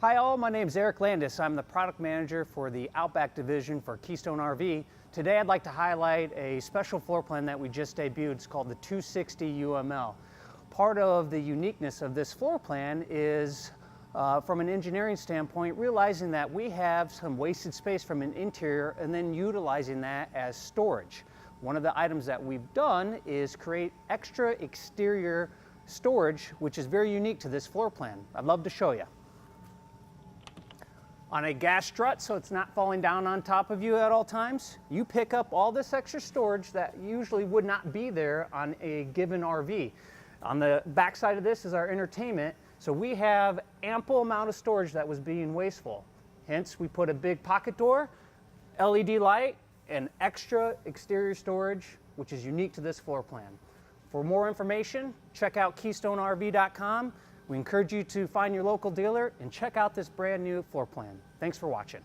Hi all, my name is Eric Landis. I'm the product manager for the Outback division for Keystone RV. Today I'd like to highlight a special floor plan that we just debuted. It's called the 260 UML. Part of the uniqueness of this floor plan is from an engineering standpoint, realizing that we have some wasted space from an interior and then utilizing that as storage. One of the items that we've done is create extra exterior storage, which is very unique to this floor plan. I'd love to show you. On a gas strut, so it's not falling down on top of you at all times, you pick up all this extra storage that usually would not be there on a given RV. On the back side of this is our entertainment, so we have ample amount of storage that was being wasteful. Hence, we put a big pocket door, LED light, and extra exterior storage, which is unique to this floor plan. For more information, check out KeystoneRV.com. We encourage you to find your local dealer and check out this brand new floor plan. Thanks for watching.